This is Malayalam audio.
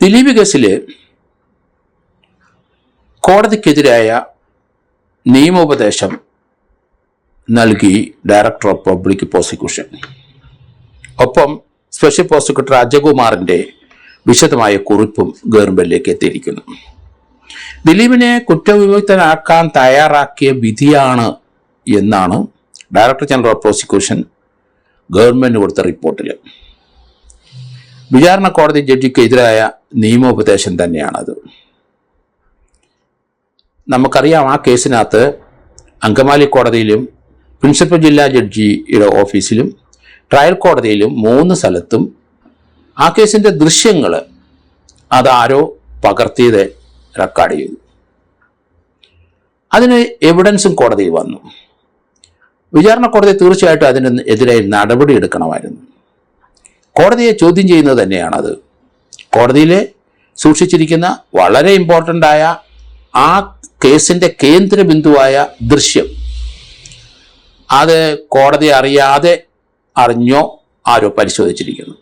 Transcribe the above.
ദിലീപ് കേസിൽ കോടതിക്കെതിരായ നിയമോപദേശം നൽകി ഡയറക്ടർ ഓഫ് പബ്ലിക് പ്രോസിക്യൂഷൻ. ഒപ്പം സ്പെഷ്യൽ പ്രോസിക്യൂട്ടർ അജയകുമാറിൻ്റെ വിശദമായ കുറിപ്പും ഗവൺമെന്റിലേക്ക് എത്തിയിരിക്കുന്നു. ദിലീപിനെ കുറ്റവിമുക്തനാക്കാൻ തയ്യാറാക്കിയ വിധിയാണ് എന്നാണ് ഡയറക്ടർ ജനറൽ ഓഫ് പ്രോസിക്യൂഷൻ ഗവൺമെന്റിന് കൊടുത്ത റിപ്പോർട്ടിൽ. വിചാരണ കോടതി ജഡ്ജിക്കെതിരായ നിയമോപദേശം തന്നെയാണത്. നമുക്കറിയാം, ആ കേസിനകത്ത് അങ്കമാലി കോടതിയിലും പ്രിൻസിപ്പൽ ജില്ലാ ജഡ്ജിയുടെ ഓഫീസിലും ട്രയൽ കോടതിയിലും 3 സ്ഥലത്തും ആ കേസിൻ്റെ ദൃശ്യങ്ങൾ അതാരോ പകർത്തിയത് റെക്കോർഡ് ചെയ്തു. അതിന് എവിഡൻസും കോടതിയിൽ വന്നു. വിചാരണ കോടതി തീർച്ചയായിട്ടും അതിനെതിരെ നടപടി എടുക്കണമായിരുന്നു. കോടതിയെ ചോദ്യം ചെയ്യുന്നത് തന്നെയാണത്. കോടതിയിൽ സൂക്ഷിച്ചിരിക്കുന്ന വളരെ ഇമ്പോർട്ടൻ്റായ ആ കേസിൻ്റെ കേന്ദ്ര ബിന്ദുവായ ദൃശ്യം അത് കോടതി അറിയാതെ അറിഞ്ഞോ ആരോ പരിശോധിച്ചിരിക്കുന്നു.